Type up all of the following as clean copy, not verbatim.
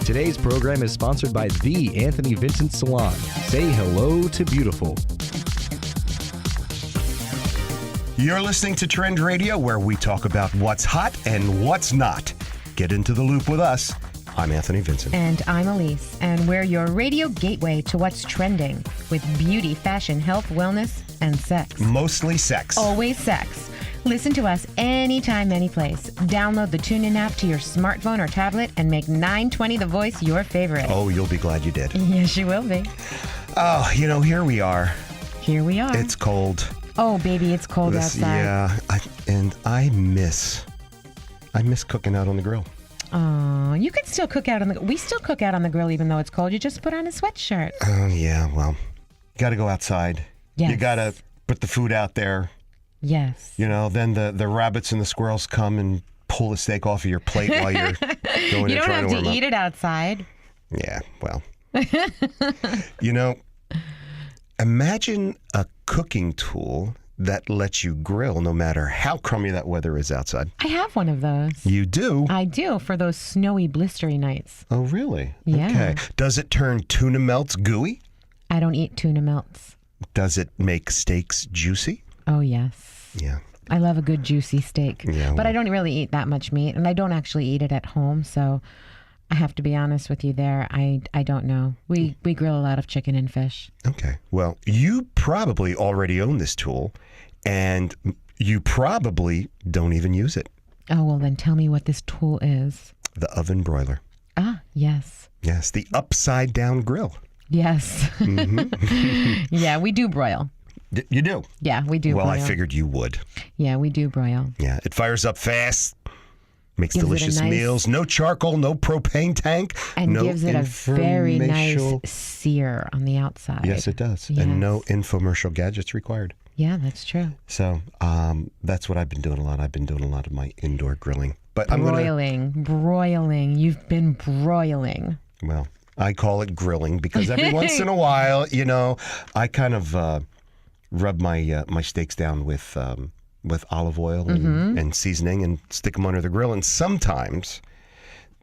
Today's program is sponsored by The Anthony Vincent Salon. Say hello to beautiful. You're listening to Trend Radio, where we talk about what's hot and what's not. Get into the loop with us. I'm Anthony Vincent. And I'm Elise. And we're your radio gateway to what's trending with beauty, fashion, health, wellness, and sex. Mostly sex. Always sex. Listen to us anytime, any place. Download the TuneIn app to your smartphone or tablet and make 920 The Voice your favorite. Oh, you'll be glad you did. Yes, you will be. Oh, here we are. Here we are. It's cold. Oh, baby, it's cold outside. Yeah, I miss cooking out on the grill. Oh, you can still cook out on the... We still cook out on the grill even though it's cold. You just put on a sweatshirt. Oh, yeah, well, you got to go outside. Yes. You got to put the food out there. Yes. Then the rabbits and the squirrels come and pull the steak off of your plate while you're going You and don't trying have to warm to up. eat it outside. Yeah, well. Imagine a cooking tool that lets you grill no matter how crummy that weather is outside. I have one of those. You do? I do, for those snowy, blistery nights. Oh, really? Yeah. Okay. Does it turn tuna melts gooey? I don't eat tuna melts. Does it make steaks juicy? Oh, yes. Yeah. I love a good juicy steak. Yeah, but well. I don't really eat that much meat, and I don't actually eat it at home, so I have to be honest with you there. I don't know. We grill a lot of chicken and fish. Okay. Well, you probably already own this tool, and you probably don't even use it. Oh, well, then tell me what this tool is. The oven broiler. Ah, yes. Yes, the upside down grill. Yes. Mm-hmm. Yeah, we do broil. You do? Yeah, we do Well, broil. I figured you would. Yeah, we do broil. Yeah, it fires up fast, makes Gives it a delicious nice- meals, no charcoal, no propane tank, And no gives it a very nice informational- sear on the outside. Yes, it does. Yes. And no infomercial gadgets required. Yeah, that's true. So that's what I've been doing a lot. I've been doing a lot of my indoor grilling. But Broiling. You've been broiling. Well, I call it grilling because every once in a while, I kind of rub my steaks down with olive oil and seasoning and stick them under the grill. And sometimes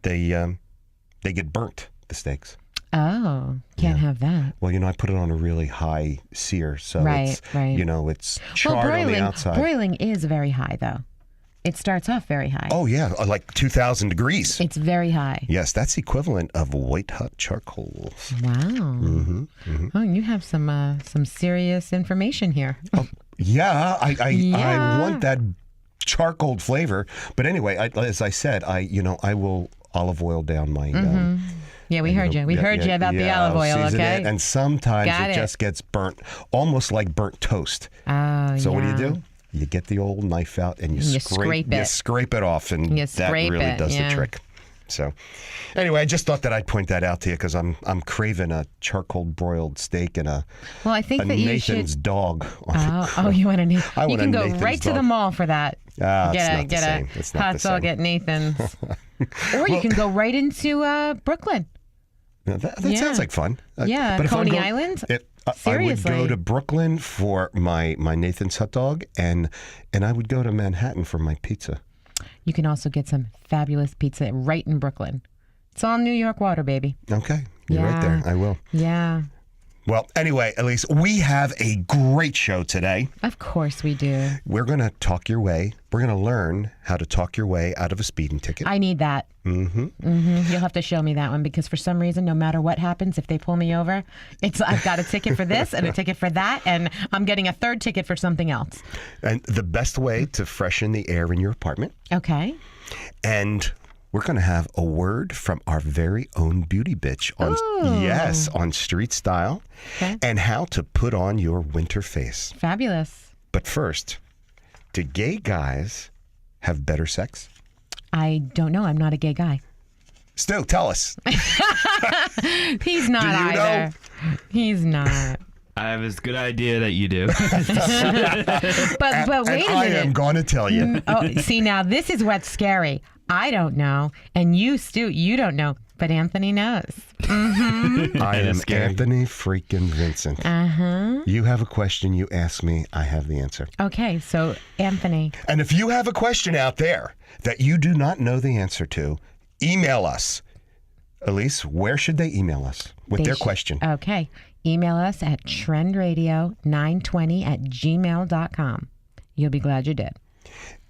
they get burnt, the steaks. Oh, can't have that. Well, I put it on a really high sear, so Right. it's charred on the outside. Broiling is very high, though. It starts off very high. Oh yeah, like 2,000 degrees. It's very high. Yes, that's equivalent of white hot charcoal. Wow. Mm-hmm. Oh, you have some serious information here. Yeah, I Yeah. want that charcoal flavor. But anyway, as I said, I will olive oil down my. Yeah, we heard you. We heard you about the olive oil, I'll season okay? it, and sometimes Got it it. just gets burnt, almost like burnt toast. Oh, So yeah. what do? You get the old knife out and you scrape it. You scrape it off, and You that scrape really it, does yeah. the trick. So, anyway, I just thought that I'd point that out to you because I'm craving a charcoal broiled steak and a Well, I think that you Nathan's should. dog. On the Oh, you want to? I You want can a go Nathan's right to the dog. mall for that. It's not the Get same. a It's not hot the dog same. at Nathan's, or you can go right into Brooklyn. Now, that Yeah. sounds like fun. Yeah, but if I'm Coney go- Island? I would Seriously. go to Brooklyn for my Nathan's hot dog, and I would go to Manhattan for my pizza. You can also get some fabulous pizza right in Brooklyn. It's all New York water, baby. Okay, you're right there. Yeah. I will. Yeah, Well, anyway, Elise, we have a great show today. of course we do. We're going to talk your way. We're going to learn how to talk your way out of a speeding ticket. I need that. You'll have to show me that one because for some reason, no matter what happens, if they pull me over, I've got a ticket for this and a ticket for that, and I'm getting a third ticket for something else. And the best way to freshen the air in your apartment. Okay. And we're going to have a word from our very own beauty bitch on Street Style, Okay. and how to put on your winter face. Fabulous. But first, do gay guys have better sex? I don't know. I'm not a gay guy. Stu, tell us. He's not Do you either. know? He's not. I have as good idea that you do. But wait and a I minute. am going to tell you. Oh, see, now this is what's scary. I don't know, and you, Stu, you don't know, but Anthony knows. I am scary. Anthony freaking Vincent. You have a question, you ask me, I have the answer. Okay, so Anthony, And if you have a question out there that you do not know the answer to, email us Elise, where should they email us with They their sh- question? Okay. Email us at trendradio920@gmail.com. You'll be glad you did.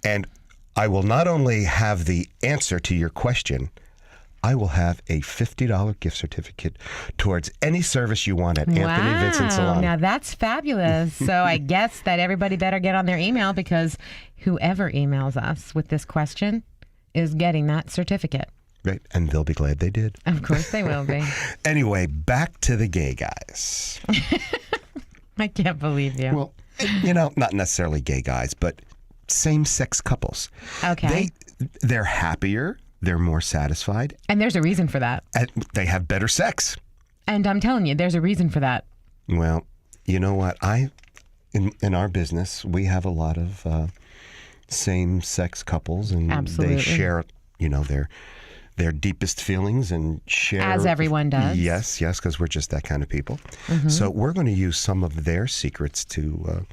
And I will not only have the answer to your question, I will have a $50 gift certificate towards any service you want at Anthony Vincent Salon. Now that's fabulous. So I guess that everybody better get on their email, because whoever emails us with this question is getting that certificate. Right, and they'll be glad they did. Of course they will be. Anyway, back to the gay guys. I can't believe you. Well, not necessarily gay guys, but same-sex couples. Okay. They're happier, they're more satisfied, And there's a reason for that. and they have better sex. And I'm telling you, there's a reason for that. Well, you know what? In our business, we have a lot of same-sex couples, and Absolutely. they share, their deepest feelings and share. As everyone does. Yes, because we're just that kind of people. So we're going to use some of their secrets to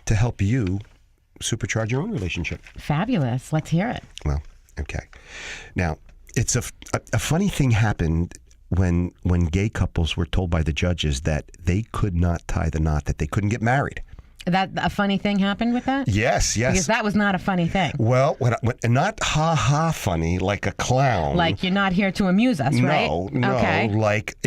help you supercharge your own relationship. Fabulous. Let's hear it. Well, okay. Now, it's a funny thing happened when gay couples were told by the judges that they could not tie the knot, that they couldn't get married. That a funny thing happened with that? Yes. Because that was not a funny thing. Well, when not ha funny like a clown. Like, you're not here to amuse us, right? No. Okay. Like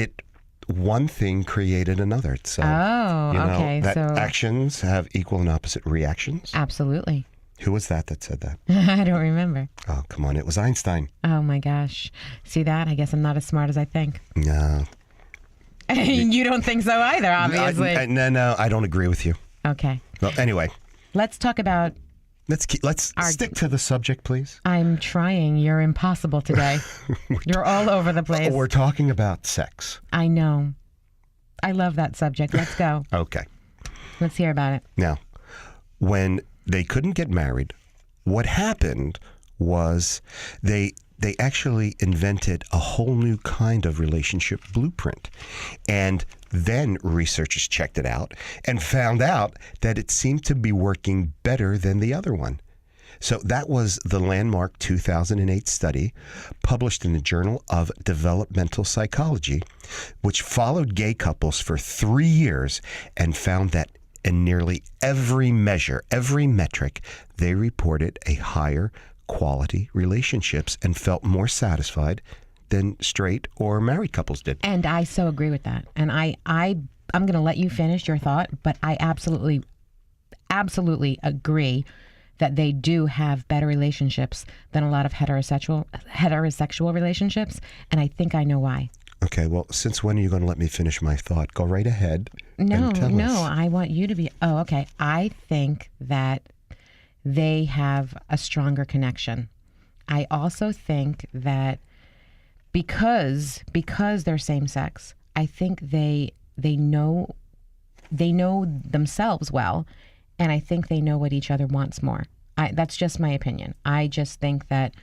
one thing created another. So, okay. that So actions have equal and opposite reactions. absolutely. Who was that said that? I don't remember. Oh, come on. It was Einstein. Oh my gosh. See that? I guess I'm not as smart as I think. No. You don't think so either, obviously. No, I don't agree with you. Okay. Well, anyway, Let's talk about. let's stick to the subject, please. I'm trying. You're impossible today. You're all over the place. We're talking about sex. I know. I love that subject. Let's go. Okay. Let's hear about it. Now, when they couldn't get married, what happened was they actually invented a whole new kind of relationship blueprint. And then researchers checked it out and found out that it seemed to be working better than the other one. So that was the landmark 2008 study published in the Journal of Developmental Psychology, which followed gay couples for 3 years and found that in nearly every measure, every metric, they reported a higher quality relationships and felt more satisfied than straight or married couples did. And I so agree with that. And I'm going to let you finish your thought, but I absolutely agree that they do have better relationships than a lot of heterosexual relationships. And I think I know why. Okay, well, since when are you going to let me finish my thought? Go right ahead. No, and tell us. I want you to be. Oh, okay. I think that they have a stronger connection. I also think that because they're same sex, I think they know themselves well, and I think they know what each other wants more. That's just my opinion. I just think that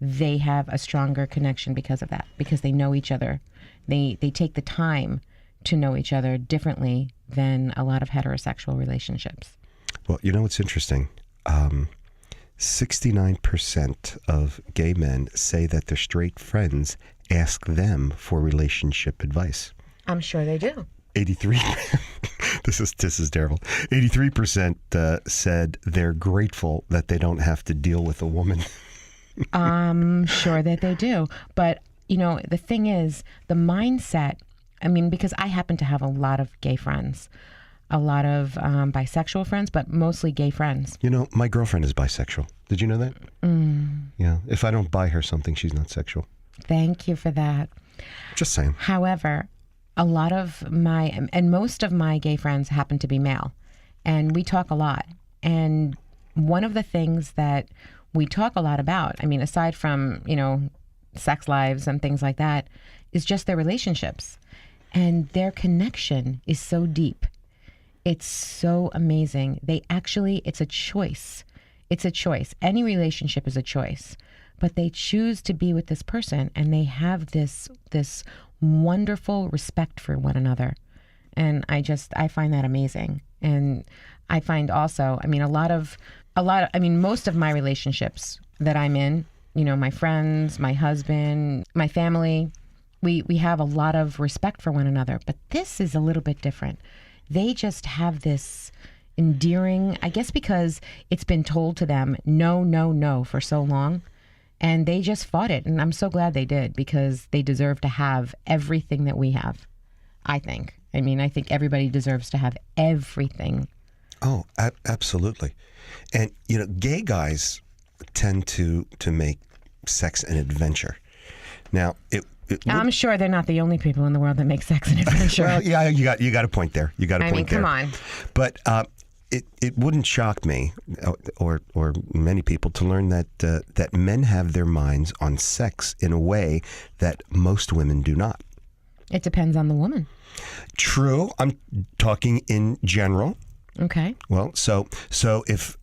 they have a stronger connection because of that, because they know each other. They take the time to know each other differently than a lot of heterosexual relationships. Well, you know what's interesting? 69% of gay men say that their straight friends ask them for relationship advice. I'm sure they do. 83. This is terrible. 83% said they're grateful that they don't have to deal with a woman. I'm sure that they do. But, the thing is, the mindset, because I happen to have a lot of gay friends, a lot of bisexual friends, but mostly gay friends. My girlfriend is bisexual. Did you know that? Yeah. If I don't buy her something, she's not sexual. Thank you for that. Just saying. However, most of my gay friends happen to be male, and we talk a lot. And one of the things that we talk a lot about, aside from, sex lives and things like that, is just their relationships. And their connection is so deep. It's so amazing. It's a choice. It's a choice. Any relationship is a choice. But they choose to be with this person, and they have this wonderful respect for one another. And I find that amazing. And I find also, most of my relationships that I'm in, my friends, my husband, my family, we have a lot of respect for one another, but this is a little bit different. They just have this endearing, I guess because it's been told to them, no, no, no for so long. And they just fought it. And I'm so glad they did, because they deserve to have everything that we have, I think. I mean, I think everybody deserves to have everything. Oh, absolutely. And, you know, gay guys tend to make sex an adventure. Now, I'm sure they're not the only people in the world that make sex an adventure. Well, yeah, you got a point there. You got a point there. Come on. But it wouldn't shock me or many people to learn that men have their minds on sex in a way that most women do not. It depends on the woman. True. I'm talking in general. Okay. Well, so if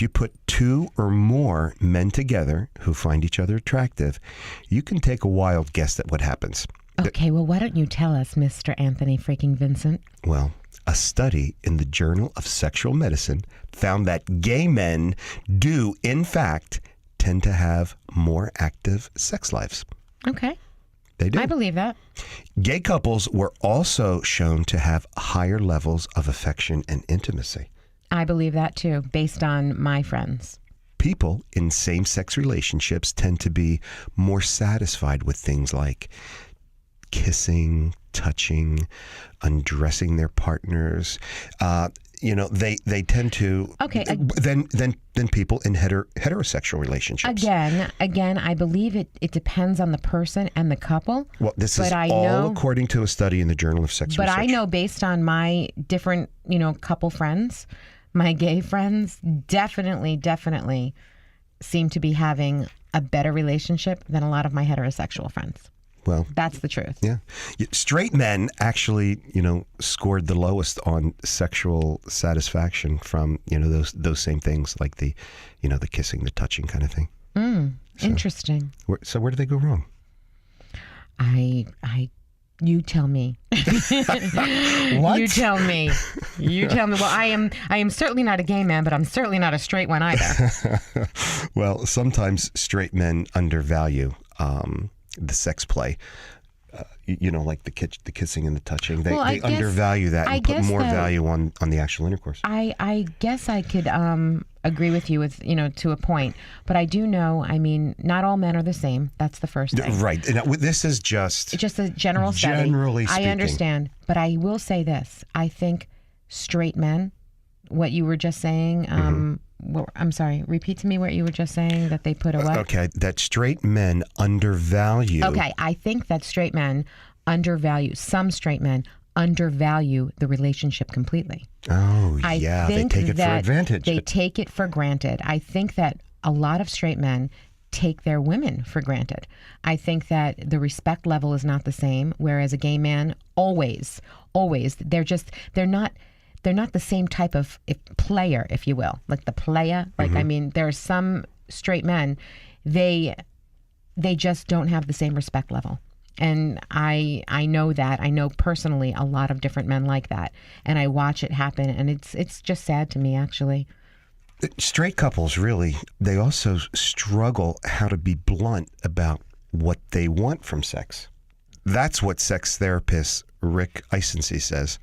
you put two or more men together who find each other attractive, you can take a wild guess at what happens. Okay, well, why don't you tell us, Mr. Anthony freaking Vincent? Well, a study in the Journal of Sexual Medicine found that gay men do, in fact, tend to have more active sex lives. Okay. They do. I believe that. Gay couples were also shown to have higher levels of affection and intimacy. I believe that too, based on my friends. People in same-sex relationships tend to be more satisfied with things like kissing, touching, undressing their partners. They tend to than people in heterosexual relationships. Again, I believe it depends on the person and the couple. Well, this is all according to a study in the Journal of Sex Research. But I know, based on my different, couple friends, my gay friends definitely seem to be having a better relationship than a lot of my heterosexual friends. Well, that's the truth. Yeah. Straight men actually, scored the lowest on sexual satisfaction from, those same things like the kissing, the touching kind of thing. Interesting. So where do they go wrong? You tell me. What? You tell me. Well, I am certainly not a gay man, but I'm certainly not a straight one either. Well, sometimes straight men undervalue the sex play. Like the kissing and the touching. They undervalue that and put more value on the actual intercourse. I guess I could agree with you to a point, but I do know, not all men are the same. That's the first thing. Right. This is just a general study. Generally speaking. I understand, but I will say this. I think straight men, what you were just saying, I'm sorry, repeat to me what you were just saying, that they put a what? Okay, that straight men undervalue. Okay, I think that straight men some straight men undervalue the relationship completely. Oh, yeah, they take it for advantage. They take it for granted. I think that a lot of straight men take their women for granted. I think that the respect level is not the same, whereas a gay man always, they're not the same type of player, if you will, like the playa. Like, there are some straight men, they just don't have the same respect level. And I know that. I know personally a lot of different men like that. And I watch it happen, and it's just sad to me, actually. Straight couples, really, they also struggle how to be blunt about what they want from sex. That's what sex therapist Rick Eisensee says.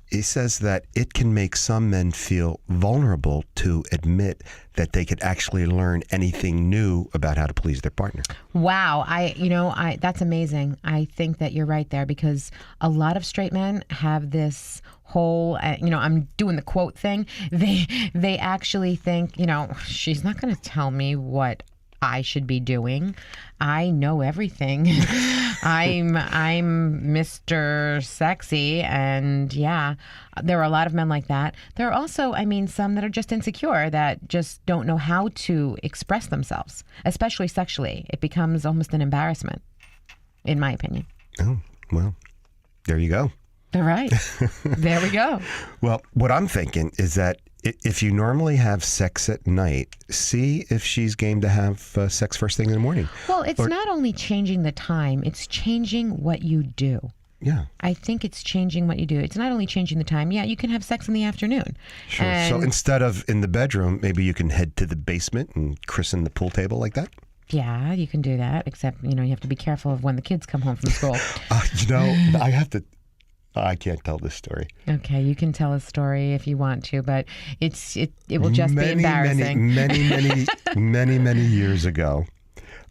He says that it can make some men feel vulnerable to admit that they could actually learn anything new about how to please their partner. Wow. That's amazing. I think that you're right there, because a lot of straight men have this whole, I'm doing the quote thing. They actually think, she's not going to tell me what I should be doing. I know everything. I'm Mr. Sexy, and yeah, there are a lot of men like that. There are also, some that are just insecure, that just don't know how to express themselves, especially sexually. It becomes almost an embarrassment, in my opinion. Oh, well, there you go. All right. There we go. Well, what I'm thinking is that if you normally have sex at night, see if she's game to have sex first thing in the morning. Well, it's not only changing the time, it's changing what you do. Yeah. I think it's changing what you do. It's not only changing the time. Yeah, you can have sex in the afternoon. Sure. And so instead of in the bedroom, maybe you can head to the basement and christen the pool table like that? Yeah, you can do that, except, you have to be careful of when the kids come home from school. I can't tell this story. Okay, you can tell a story if you want to, but it will just be embarrassing. Many years ago,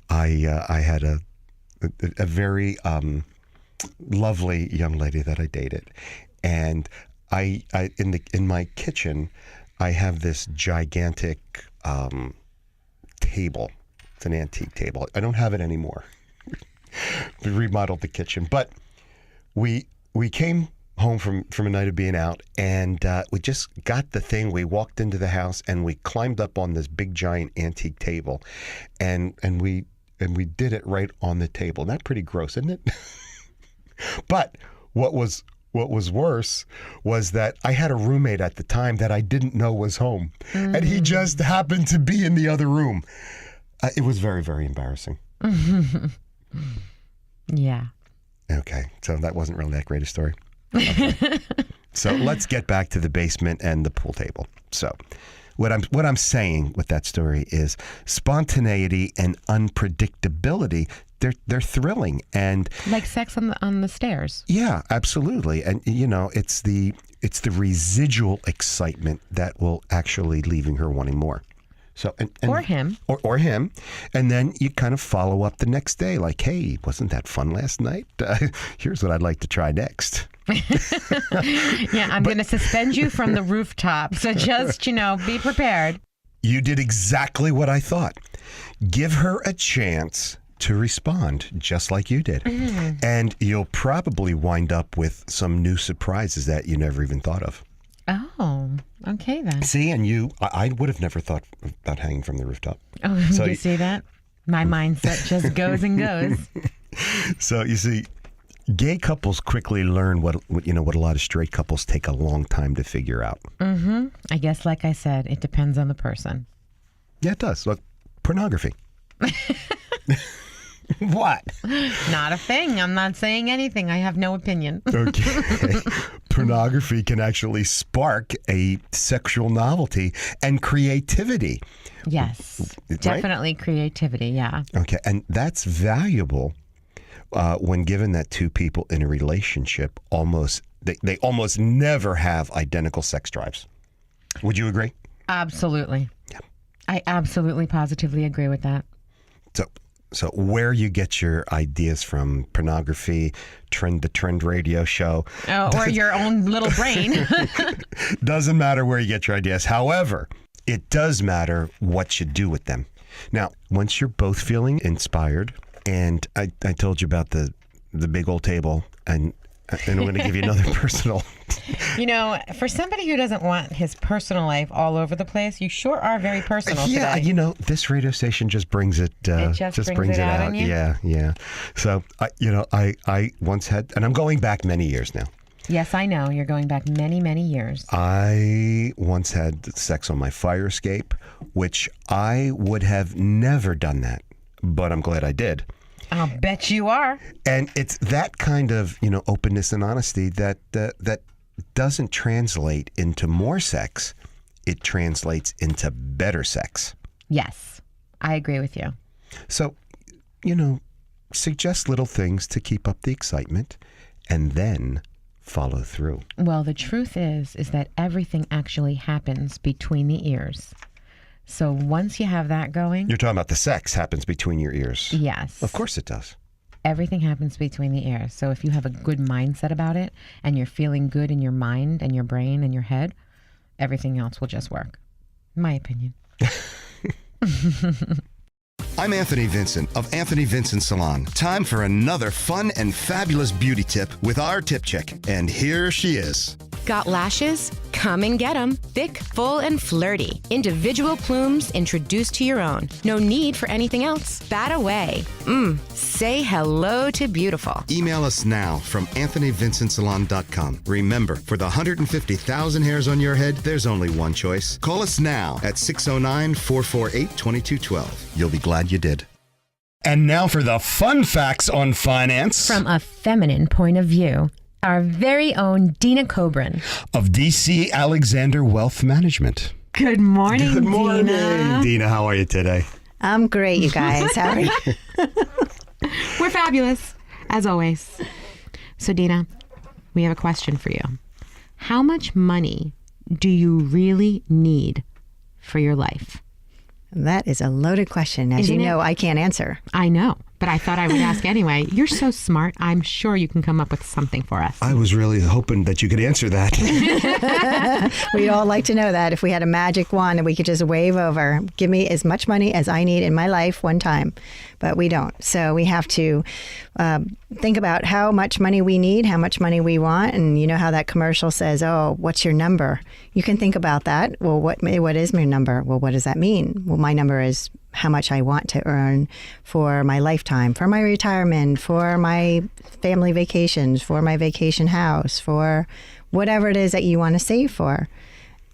I had a very lovely young lady that I dated, and I in my kitchen, I have this gigantic table. It's an antique table. I don't have it anymore. We remodeled the kitchen, but we came home from a night of being out, and we just got the thing. We walked into the house and we climbed up on this big giant antique table, and we did it right on the table. Isn't that pretty gross, isn't it? But what was worse was that I had a roommate at the time that I didn't know was home, and he just happened to be in the other room. It was very, very embarrassing. Yeah. Okay, so that wasn't really that great a story. Okay. So let's get back to the basement and the pool table. So what I'm saying with that story is spontaneity and unpredictability. They're thrilling, and like sex on the stairs. Yeah, absolutely. And it's the residual excitement that will actually leaving her wanting more. So or him. Or him. And then you kind of follow up the next day like, hey, wasn't that fun last night? Here's what I'd like to try next. Yeah, I'm going to suspend you from the rooftop. So just, be prepared. You did exactly what I thought. Give her a chance to respond just like you did. And you'll probably wind up with some new surprises that you never even thought of. Oh, okay then. See, and I would have never thought about hanging from the rooftop. Oh, so you see that? My mindset just goes and goes. So you see, gay couples quickly learn what a lot of straight couples take a long time to figure out. Mm-hmm. I guess, like I said, it depends on the person. Yeah, it does. Look, pornography. What? Not a thing. I'm not saying anything. I have no opinion. Okay. Pornography can actually spark a sexual novelty and creativity. Yes. Right? Definitely creativity, yeah. Okay. And that's valuable when given that two people in a relationship they almost never have identical sex drives. Would you agree? Absolutely. Yeah. I absolutely positively agree with that. So where you get your ideas from, pornography, the trend radio show. Or your own little brain. Doesn't matter where you get your ideas. However, it does matter what you do with them. Now, once you're both feeling inspired, and I told you about the big old table, and I'm going to give you another personal. For somebody who doesn't want his personal life all over the place, you sure are very personal today. Yeah, this radio station just brings it. It just brings it out. On you? Yeah. So, I once had, and I'm going back many years now. Yes, I know. You're going back many, many years. I once had sex on my fire escape, which I would have never done that, but I'm glad I did. I'll bet you are. And it's that kind of, openness and honesty that doesn't translate into more sex. It translates into better sex. Yes, I agree with you. So, suggest little things to keep up the excitement and then follow through. Well, the truth is that everything actually happens between the ears. So once you have that going... You're talking about the sex happens between your ears. Yes. Of course it does. Everything happens between the ears. So if you have a good mindset about it and you're feeling good in your mind and your brain and your head, everything else will just work. My opinion. I'm Anthony Vincent of Anthony Vincent Salon. Time for another fun and fabulous beauty tip with our tip chick. And here she is. Got lashes? Come and get them. Thick, full, and flirty. Individual plumes introduced to your own. No need for anything else. Bat away. Say hello to beautiful. Email us now from AnthonyVincentSalon.com. Remember, for the 150,000 hairs on your head, there's only one choice. Call us now at 609-448-2212. You'll be glad you did. And now for the fun facts on finance. From a feminine point of view, our very own Dina Cobran of DC Alexander Wealth Management. Good morning, Good morning, Dina. Dina. How are you today? I'm great, you guys. How are you? We're fabulous, as always. So, Dina, we have a question for you. How much money do you really need for your life? That is a loaded question. As Isn't you know, it? I can't answer. I know, but I thought I would ask anyway. You're so smart. I'm sure you can come up with something for us. I was really hoping that you could answer that. We'd all like to know that if we had a magic wand and we could just wave over, give me as much money as I need in my life one time. But we don't. So we have to think about how much money we need, how much money we want. And you know how that commercial says, oh, what's your number? You can think about that. Well, what is my number? Well, what does that mean? Well, my number is how much I want to earn for my lifetime, for my retirement, for my family vacations, for my vacation house, for whatever it is that you want to save for.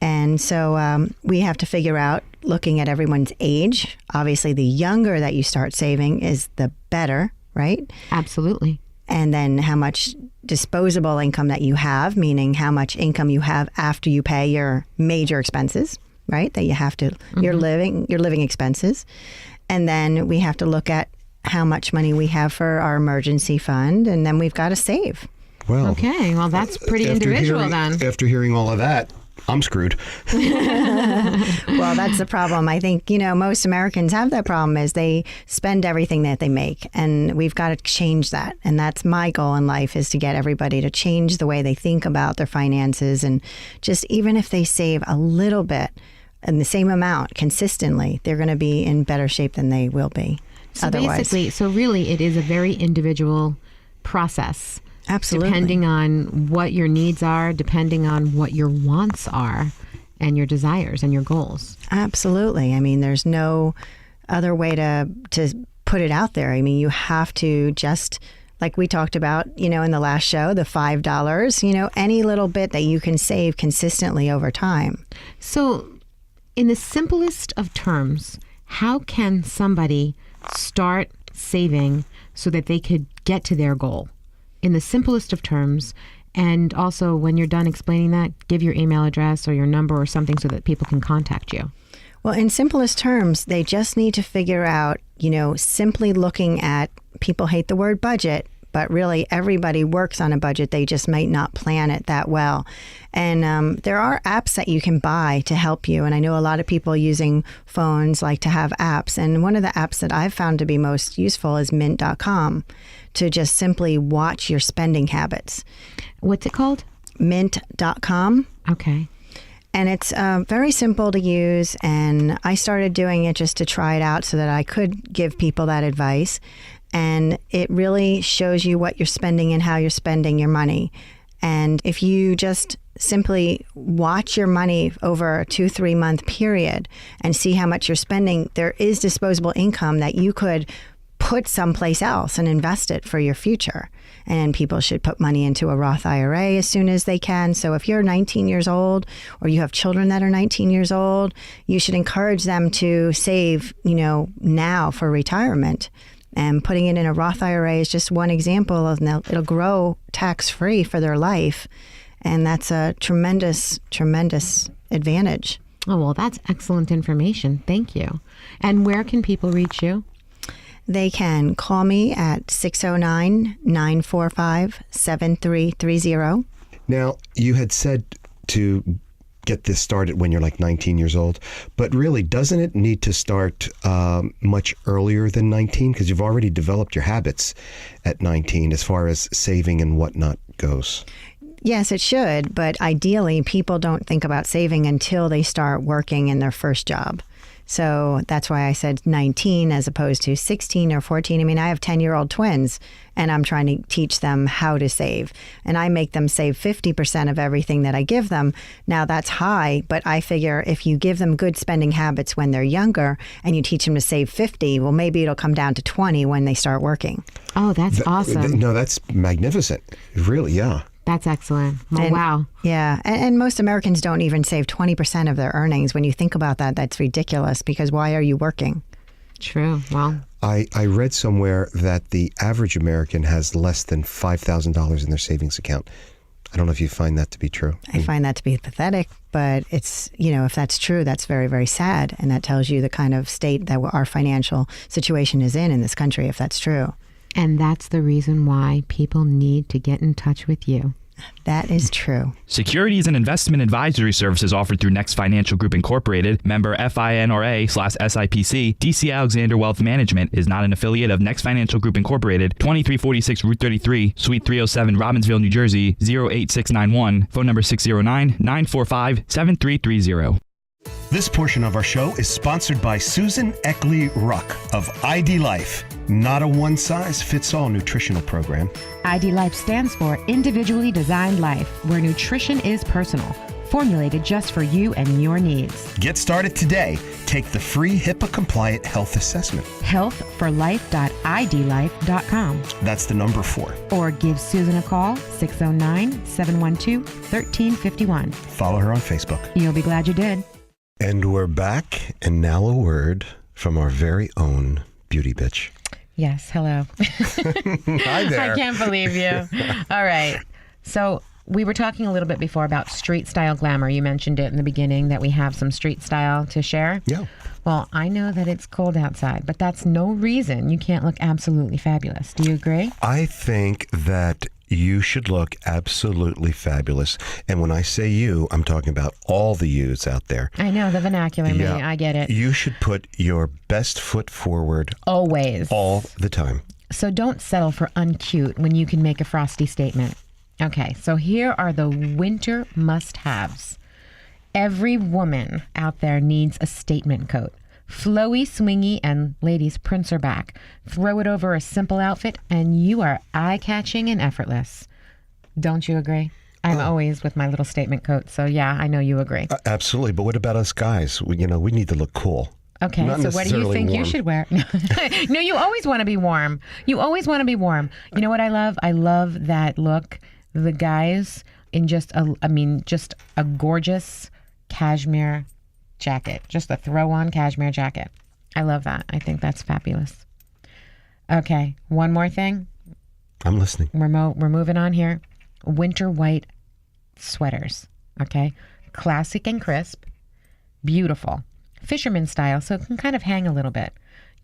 And so we have to figure out, looking at everyone's age, obviously the younger that you start saving is the better, right? Absolutely. And then how much disposable income that you have, meaning how much income you have after you pay your major expenses, right? That you have to, your living expenses. And then we have to look at how much money we have for our emergency fund, and then we've got to save. Well, Okay, well, that's pretty individual then. After hearing all of that, I'm screwed. Well, that's the problem. I think, most Americans have that problem is they spend everything that they make, and we've got to change that. And that's my goal in life, is to get everybody to change the way they think about their finances. And just even if they save a little bit and the same amount consistently, they're going to be in better shape than they will be otherwise. So really it is a very individual process. Absolutely. Depending on what your needs are, depending on what your wants are, and your desires and your goals. Absolutely. I mean, there's no other way to put it out there. I mean, you have to just, like we talked about, in the last show, the $5, any little bit that you can save consistently over time. So, in the simplest of terms, how can somebody start saving so that they could get to their goal? In the simplest of terms. And also, when you're done explaining that, give your email address or your number or something so that people can contact you. Well, in simplest terms, they just need to figure out, simply looking at, people hate the word budget, but really everybody works on a budget. They just might not plan it that well. And there are apps that you can buy to help you. And I know a lot of people using phones like to have apps. And one of the apps that I've found to be most useful is Mint.com, to just simply watch your spending habits. What's it called? Mint.com. Okay. And it's very simple to use. And I started doing it just to try it out so that I could give people that advice. And it really shows you what you're spending and how you're spending your money. And if you just simply watch your money over a 2-3 month period and see how much you're spending, there is disposable income that you could put someplace else and invest it for your future. And people should put money into a Roth IRA as soon as they can. So if you're 19 years old or you have children that are 19 years old, you should encourage them to save, now for retirement. And putting it in a Roth IRA is just one example of, it'll grow tax-free for their life. And that's a tremendous, tremendous advantage. Oh, well, that's excellent information. Thank you. And where can people reach you? They can call me at 609-945-7330. Now, you had said to get this started when you're like 19 years old, but really, doesn't it need to start much earlier than 19? Because you've already developed your habits at 19 as far as saving and whatnot goes. Yes, it should, but ideally, people don't think about saving until they start working in their first job. So that's why I said 19 as opposed to 16 or 14. I mean, I have 10-year-old twins, and I'm trying to teach them how to save. And I make them save 50% of everything that I give them. Now, that's high, but I figure if you give them good spending habits when they're younger and you teach them to save 50, well, maybe it'll come down to 20 when they start working. Oh, that's awesome. No, that's magnificent. Really, yeah. That's excellent. Well, And- wow. Yeah, and most Americans don't even save 20% of their earnings. When you think about that, that's ridiculous, because why are you working? True. Well, I read somewhere that the average American has less than $5,000 in their savings account. I don't know if you find that to be true. I find that to be pathetic, but it's, if that's true, that's very, very sad. And that tells you the kind of state that our financial situation is in this country, if that's true. And that's the reason why people need to get in touch with you. That is true. Securities and investment advisory services offered through Next Financial Group Incorporated, member FINRA/SIPC. DC Alexander Wealth Management is not an affiliate of Next Financial Group Incorporated. 2346 Route 33, Suite 307, Robbinsville, New Jersey 08691. Phone number 609-945-7330. This portion of our show is sponsored by Susan Eckley Ruck of ID Life. Not a one-size-fits-all nutritional program. ID Life stands for Individually Designed Life, where nutrition is personal, formulated just for you and your needs. Get started today. Take the free HIPAA-compliant health assessment. healthforlife.idlife.com. That's the number 4. Or give Susan a call, 609-712-1351. Follow her on Facebook. You'll be glad you did. And we're back, and now a word from our very own beauty bitch. Yes, hello. Hi there. I can't believe you. All right. So we were talking a little bit before about street style glamour. You mentioned it in the beginning that we have some street style to share. Yeah. Well, I know that it's cold outside, but that's no reason you can't look absolutely fabulous. Do you agree? I think that you should look absolutely fabulous. And when I say you, I'm talking about all the yous out there. I know, the vernacular, me. I get it. You should put your best foot forward Always. all the time. So don't settle for uncute when you can make a frosty statement. Okay, so here are the winter must-haves. Every woman out there needs a statement coat. Flowy, swingy, and ladies, prints her back. Throw it over a simple outfit, and you are eye-catching and effortless. Don't you agree? I'm always with my little statement coat, so yeah, I know you agree. Absolutely, but what about us guys? We need to look cool. Okay, Not so what do you necessarily think you warm. should wear? No, you always want to be warm. You always want to be warm. You know what I love? I love that look. The guys in just a gorgeous cashmere jacket, just a throw-on cashmere jacket. I love that. I think that's fabulous. Okay, one more thing. I'm listening. We're moving on here. Winter white sweaters. Okay, classic and crisp, beautiful, fisherman style, so it can kind of hang a little bit.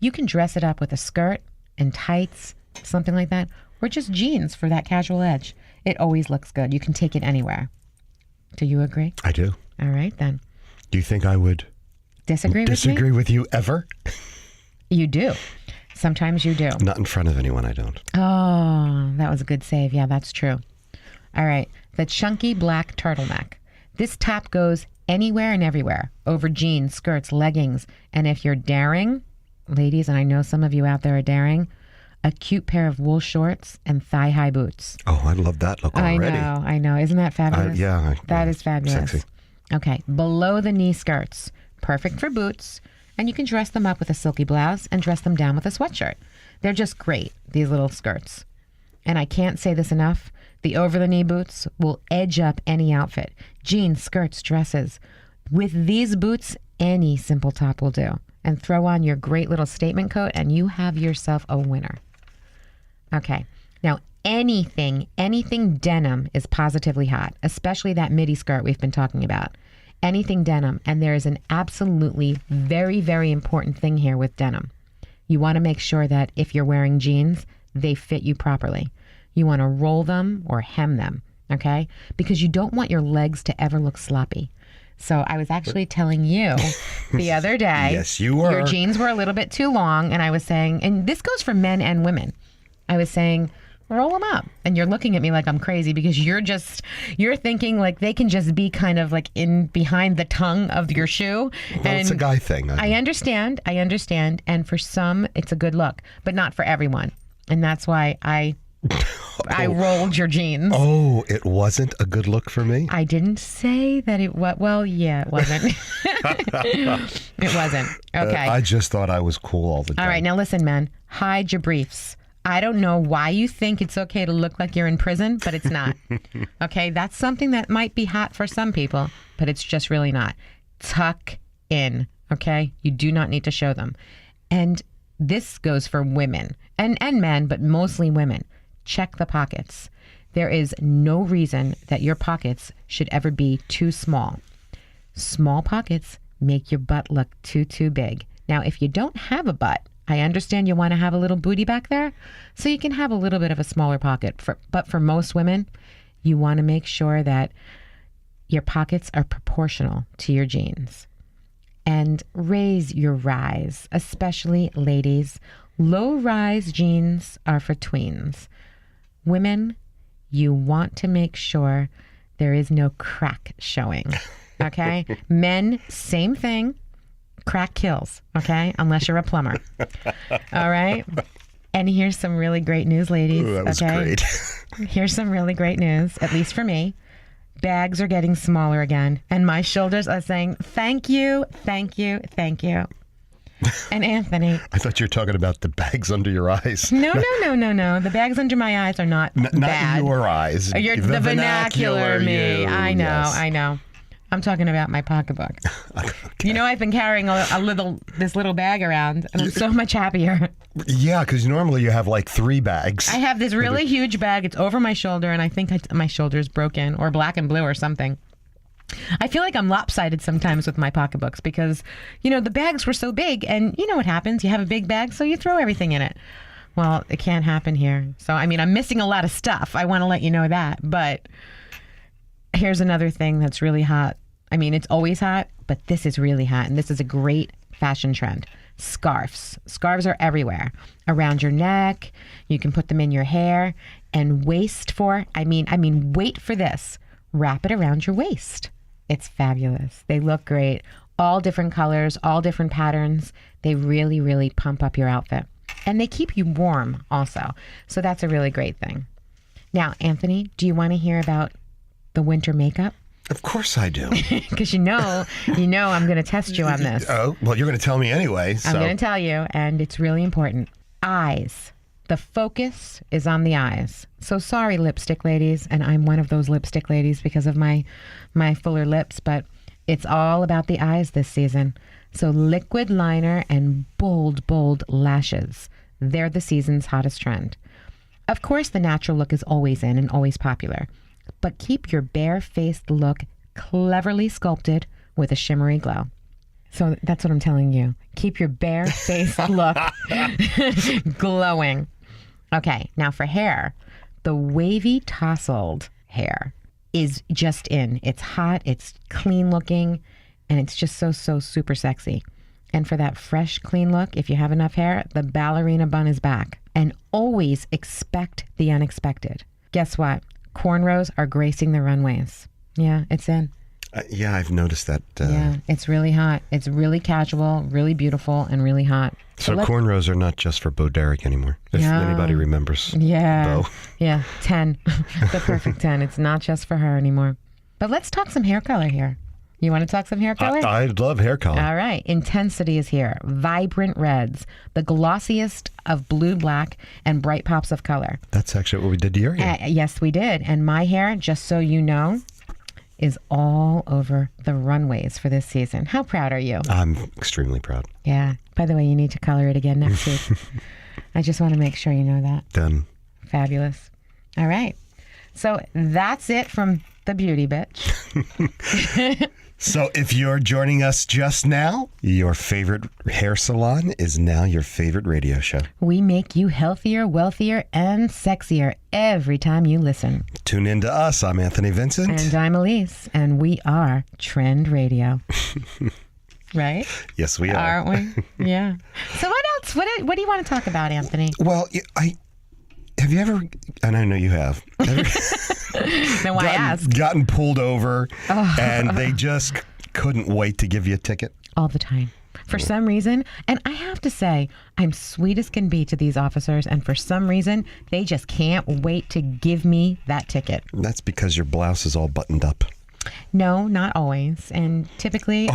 You can dress it up with a skirt and tights, something like that, or just jeans for that casual edge. It always looks good. You can take it anywhere. Do you agree? I do. All right, then. Do you think I would Disagree with you ever? You do. Sometimes you do. Not in front of anyone, I don't. Oh, that was a good save. Yeah, that's true. All right. The chunky black turtleneck. This top goes anywhere and everywhere. Over jeans, skirts, leggings. And if you're daring, ladies, and I know some of you out there are daring, a cute pair of wool shorts and thigh-high boots. Oh, I love that look already. I know. Isn't that fabulous? That is fabulous. Sexy. Okay, below the knee skirts, perfect for boots, and you can dress them up with a silky blouse and dress them down with a sweatshirt. They're just great, these little skirts. And I can't say this enough, the over-the-knee boots will edge up any outfit. Jeans, skirts, dresses. With these boots, any simple top will do. And throw on your great little statement coat, and you have yourself a winner. Okay, now anything denim is positively hot, especially that midi skirt we've been talking about. Anything denim. And there is an absolutely very, very important thing here with denim. You want to make sure that if you're wearing jeans, they fit you properly. You want to roll them or hem them, okay? Because you don't want your legs to ever look sloppy. So I was actually telling you the other day. Yes, you were. Your jeans were a little bit too long, and I was saying, and this goes for men and women. I was saying, roll them up. And you're looking at me like I'm crazy because you're thinking like they can just be kind of like in behind the tongue of your shoe. Well, it's a guy thing. I understand. And for some, it's a good look, but not for everyone. And that's why I rolled your jeans. Oh, it wasn't a good look for me? I didn't say that it was. Well, yeah, it wasn't. It wasn't. Okay. I just thought I was cool all the time. All right. Now listen, men. Hide your briefs. I don't know why you think it's okay to look like you're in prison, but it's not. Okay? That's something that might be hot for some people, but it's just really not. Tuck in. Okay? You do not need to show them. And this goes for women and men, but mostly women. Check the pockets. There is no reason that your pockets should ever be too small. Small pockets make your butt look too big. Now, if you don't have a butt, I understand you want to have a little booty back there, so you can have a little bit of a smaller pocket. But for most women, you want to make sure that your pockets are proportional to your jeans. And raise your rise, especially ladies. Low-rise jeans are for tweens. Women, you want to make sure there is no crack showing, okay? Men, same thing. Crack kills, okay? Unless you're a plumber. All right? And here's some really great news, ladies. Ooh, that was okay? great. Here's some really great news, at least for me. Bags are getting smaller again, and my shoulders are saying, thank you, thank you, thank you. And Anthony. I thought you were talking about the bags under your eyes. No. The bags under my eyes are not Not bad. your eyes. You're the vernacular me. you. I know, Yes. I know. I'm talking about my pocketbook. Okay. You know, I've been carrying this little bag around, and I'm so much happier. Yeah, because normally you have like 3 bags. I have this really huge bag. It's over my shoulder, and I think my shoulder's broken or black and blue or something. I feel like I'm lopsided sometimes with my pocketbooks because, you know, the bags were so big, and you know what happens. You have a big bag, so you throw everything in it. Well, it can't happen here. So, I mean, I'm missing a lot of stuff. I want to let you know that. But here's another thing that's really hot. I mean, it's always hot, but this is really hot, and this is a great fashion trend. Scarves. Scarves are everywhere. Around your neck. You can put them in your hair. And wait for this. Wrap it around your waist. It's fabulous. They look great. All different colors, all different patterns. They really, really pump up your outfit. And they keep you warm also. So that's a really great thing. Now, Anthony, do you want to hear about the winter makeup? Of course I do. Because you know I'm going to test you on this. Oh, well, you're going to tell me anyway. So. I'm going to tell you, and it's really important. Eyes. The focus is on the eyes. So sorry, lipstick ladies, and I'm one of those lipstick ladies because of my fuller lips, but it's all about the eyes this season. So liquid liner and bold lashes. They're the season's hottest trend. Of course, the natural look is always in and always popular, but keep your bare-faced look cleverly sculpted with a shimmery glow. So that's what I'm telling you. Keep your bare-faced look glowing. Okay, now for hair, the wavy tousled hair is just in. It's hot, it's clean looking, and it's just so super sexy. And for that fresh, clean look, if you have enough hair, the ballerina bun is back. And always expect the unexpected. Guess what? Cornrows are gracing the runways. Yeah, it's in. Yeah, I've noticed that. Yeah, it's really hot. It's really casual, really beautiful, and really hot. So cornrows are not just for Bo Derek anymore, if anybody remembers. Yeah. Bo. Yeah, 10. The perfect 10. It's not just for her anymore. But let's talk some hair color here. You want to talk some hair color? I love hair color. All right. Intensity is here. Vibrant reds. The glossiest of blue, black, and bright pops of color. That's actually what we did to your hair. Yes, we did. And my hair, just so you know, is all over the runways for this season. How proud are you? I'm extremely proud. Yeah. By the way, you need to color it again next week. I just want to make sure you know that. Done. Fabulous. All right. So that's it from the Beauty Bitch. So if you're joining us just now, your favorite hair salon is now your favorite radio show. We make you healthier, wealthier, and sexier every time you listen. Tune in to us. I'm Anthony Vincent. And I'm Elise, and we are Trend Radio. Right? Yes, we are. Aren't we? Yeah. So what else? What do you want to talk about, Anthony? Well, have you ever, and I know you have, No, I asked. gotten pulled over and they just couldn't wait to give you a ticket? All the time. For some reason, and I have to say, I'm sweet as can be to these officers, and for some reason, they just can't wait to give me that ticket. That's because your blouse is all buttoned up. No, not always. And typically,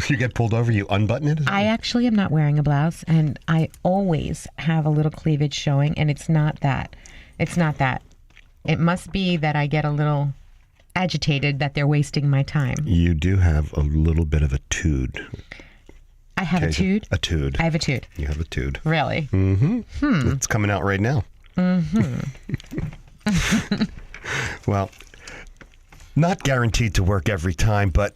You get pulled over, you unbutton it? I actually am not wearing a blouse, and I always have a little cleavage showing, and it's not that. It's not that. It must be that I get a little agitated that they're wasting my time. You do have a little bit of a tude. I have a tude? A tude. I have a tude. You have a tude. Really? It's coming out right now. Well, not guaranteed to work every time, but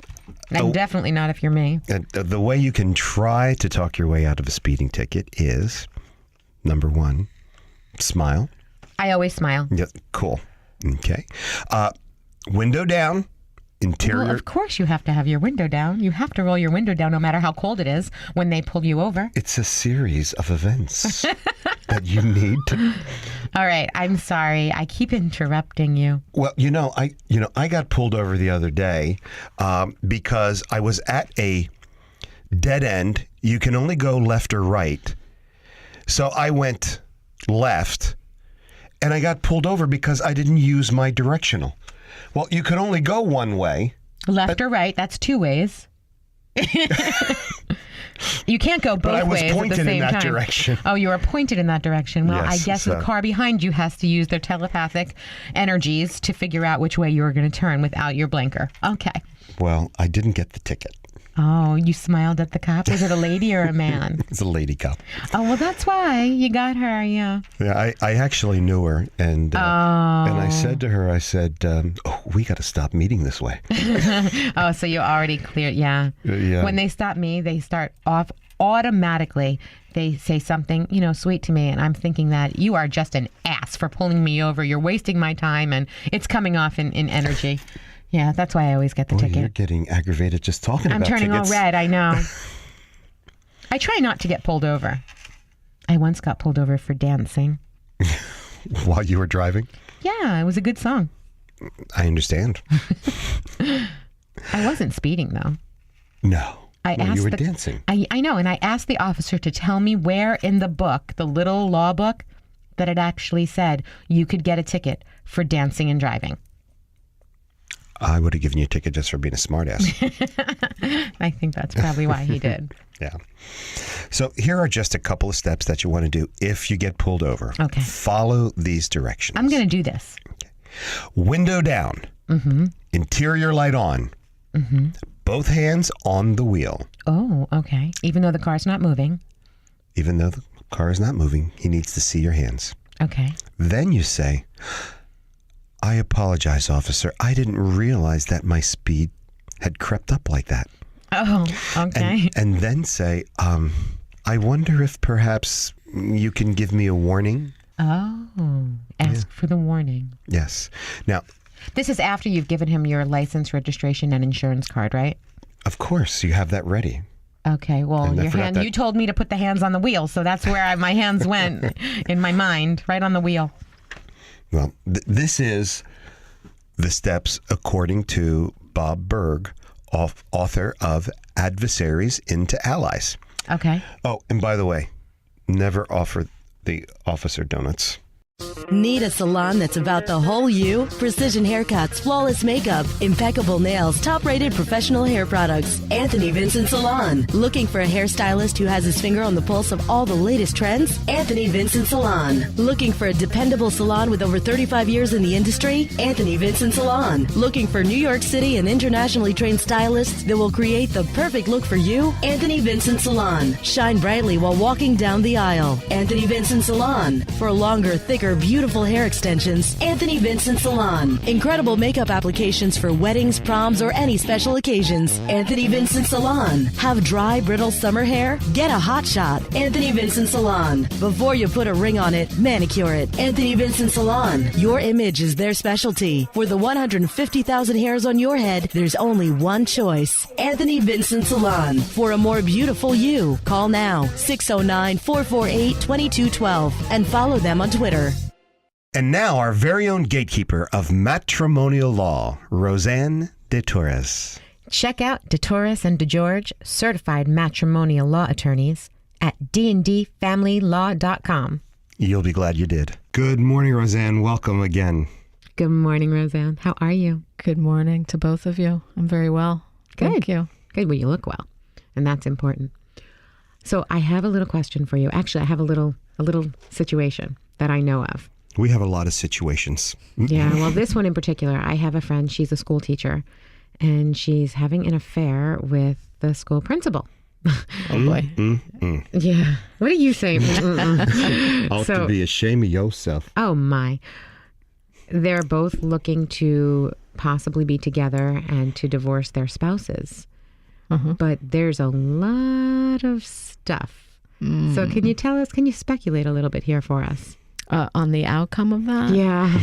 And definitely not if you're me. the way you can try to talk your way out of a speeding ticket is, number one, smile. I always smile. Yeah, cool. Okay. Window down. Interior. Well, of course you have to have your window down. You have to roll your window down no matter how cold it is when they pull you over. It's a series of events that you need to. All right, I'm sorry. I keep interrupting you. Well, I got pulled over the other day because I was at a dead end. You can only go left or right. So I went left, and I got pulled over because I didn't use my directional. Well, you can only go one way. Left or right, that's two ways. You can't go both ways at the same time. But I was pointed in that direction. Oh, you were pointed in that direction. Well, Yes, I guess so- the car behind you has to use their telepathic energies to figure out which way you were going to turn without your blinker. Okay. Well, I didn't get the ticket. Oh, you smiled at the cop? Was it a lady or a man? It's a lady cop. Oh, well, that's why. You got her, yeah. Yeah, I actually knew her, and I said to her, we got to stop meeting this way. Oh, so you already cleared, yeah. Yeah. When they stop me, they start off automatically. They say something, sweet to me, and I'm thinking that you are just an ass for pulling me over. You're wasting my time, and it's coming off in energy. Yeah, that's why I always get the Boy, ticket. you're getting aggravated just talking I'm about turning tickets. all red, I know. I try not to get pulled over. I once got pulled over for dancing. While you were driving? Yeah, it was a good song. I understand. I wasn't speeding, though. No. I Well, asked you were the- dancing. I know, and I asked the officer to tell me where in the book, the little law book, that it actually said you could get a ticket for dancing and driving. I would have given you a ticket just for being a smartass. I think that's probably why he did. Yeah. So here are just a couple of steps that you want to do if you get pulled over. Okay. Follow these directions. I'm going to do this. Window down. Mm-hmm. Interior light on. Mm-hmm. Both hands on the wheel. Oh, okay. Even though the car's not moving. Even though the car is not moving, he needs to see your hands. Okay. Then you say, I apologize, officer. I didn't realize that my speed had crept up like that. Oh, okay. And then say, I wonder if perhaps you can give me a warning. Oh, ask for the warning. Yes. Now, This is after you've given him your license, registration, and insurance card, right? of course, you have that ready. Okay, well, And I your forgot hand, that- you told me to put the hands on the wheel, so that's where my hands went in my mind, right on the wheel. Well, this is the steps according to Bob Berg, author of Adversaries into Allies. Okay. Oh, and by the way, never offer the officer donuts. Need a salon that's about the whole you? Precision haircuts, flawless makeup, impeccable nails, top-rated professional hair products. Anthony Vincent Salon. Looking for a hairstylist who has his finger on the pulse of all the latest trends? Anthony Vincent Salon. Looking for a dependable salon with over 35 years in the industry? Anthony Vincent Salon. Looking for New York City and internationally trained stylists that will create the perfect look for you? Anthony Vincent Salon. Shine brightly while walking down the aisle. Anthony Vincent Salon. For longer, thicker, beautiful hair extensions, Anthony Vincent Salon. Incredible makeup applications for weddings, proms, or any special occasions. Anthony Vincent Salon. Have dry, brittle summer hair? Get a hot shot. Anthony Vincent Salon. Before you put a ring on it, manicure it. Anthony Vincent Salon. Your image is their specialty. For the 150,000 hairs on your head, there's only one choice. Anthony Vincent Salon. For a more beautiful you, call now 609-448-2212 and follow them on Twitter. And now our very own gatekeeper of matrimonial law, Roseanne de Torres. Check out DeTorres and DeGeorge, certified matrimonial law attorneys at dndfamilylaw.com. You'll be glad you did. Good morning, Roseanne. Welcome again. Good morning, Roseanne. How are you? Good morning to both of you. I'm very well. Thank you. Good. Well, you look well, and that's important. So I have a little question for you. Actually, I have a little situation that I know of. We have a lot of situations. Yeah, well, this one in particular, I have a friend, she's a school teacher, and she's having an affair with the school principal. Oh boy. Yeah. What are you saying? Ought to be ashamed of yourself. Oh, my. they're both looking to possibly be together and to divorce their spouses. But there's a lot of stuff. So can you speculate a little bit here for us? On the outcome of that? Yeah.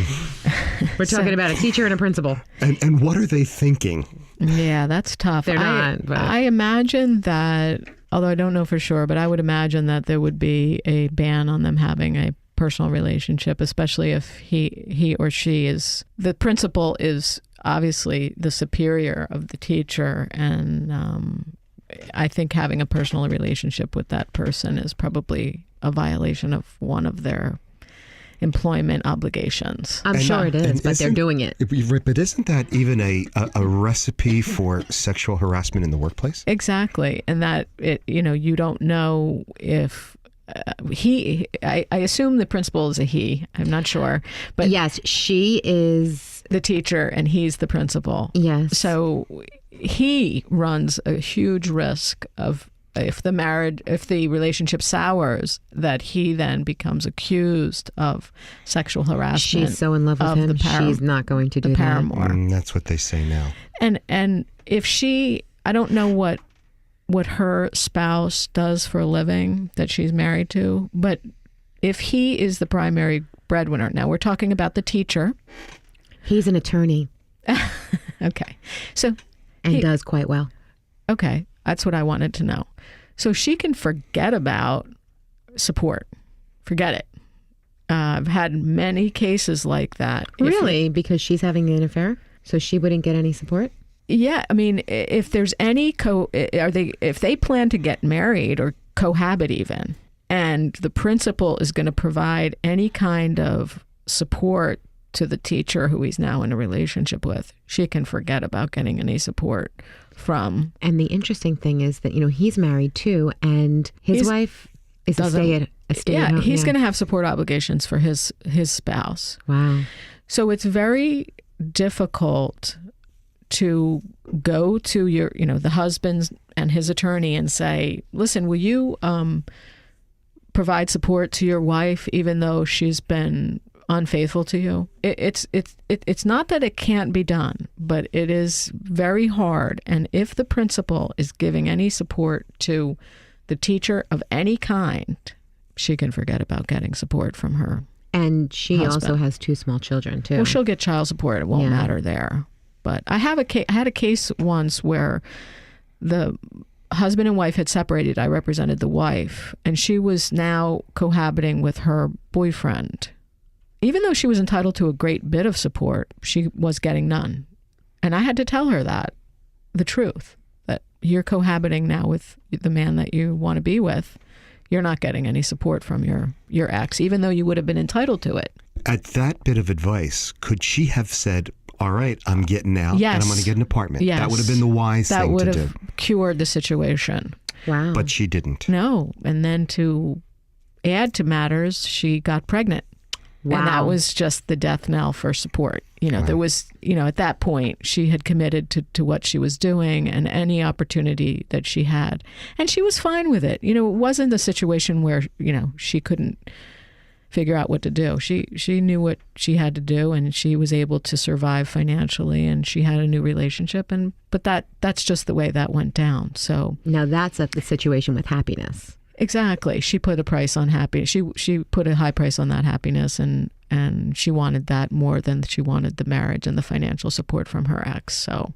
We're talking about a teacher and a principal. And what are they thinking? Yeah, that's tough. They're not. But I imagine that, although I don't know for sure, but I would imagine that there would be a ban on them having a personal relationship, especially if he or she is, the principal is obviously the superior of the teacher. And I think having a personal relationship with that person is probably a violation of one of their employment obligations. I'm sure it is, but they're doing it. But isn't that even a recipe for sexual harassment in the workplace? Exactly. And that, you don't know if I assume the principal is a he. I'm not sure. But yes, she is the teacher and he's the principal. Yes. So he runs a huge risk of, if the relationship sours, that he then becomes accused of sexual harassment. She's so in love with him, she's not going to do the that. paramour. That's what they say now. And if she, I don't know what her spouse does for a living that she's married to, but if he is the primary breadwinner, now we're talking about the teacher. He's an attorney. Okay. So and does quite well. Okay. That's what I wanted to know. So she can forget about support. Forget it. I've had many cases like that. Really? Because she's having an affair? So she wouldn't get any support? Yeah. I mean, if there's any if they plan to get married or cohabit even, and the principal is going to provide any kind of support to the teacher who he's now in a relationship with, she can forget about getting any support from. And the interesting thing is that, he's married too, and his wife is a stay at home. He's going to have support obligations for his spouse. Wow. So it's very difficult to go to your, the husband and his attorney and say, listen, will you provide support to your wife even though she's been unfaithful to you? It's not that it can't be done, but it is very hard. And if the principal is giving any support to the teacher of any kind, she can forget about getting support from her. And she husband. Also has 2 small children too. Well, she'll get child support. It won't matter there. But I had a case once where the husband and wife had separated. I represented the wife, and she was now cohabiting with her boyfriend. Even though she was entitled to a great bit of support, she was getting none. And I had to tell her the truth, that you're cohabiting now with the man that you want to be with. You're not getting any support from your ex, even though you would have been entitled to it. At that bit of advice, could she have said, all right, I'm getting out Yes. and I'm going to get an apartment? Yes. That would have been the wise That thing would to do. have cured the situation. Wow. But she didn't. No. And then to add to matters, she got pregnant. Wow. And that was just the death knell for support. There was, at that point, she had committed to what she was doing and any opportunity that she had. And she was fine with it. It wasn't a situation where, she couldn't figure out what to do. She knew what she had to do, and she was able to survive financially, and she had a new relationship. But that's just the way that went down. So now that's the situation with happiness. Exactly. She put a price on happiness. She put a high price on that happiness, and she wanted that more than she wanted the marriage and the financial support from her ex. So,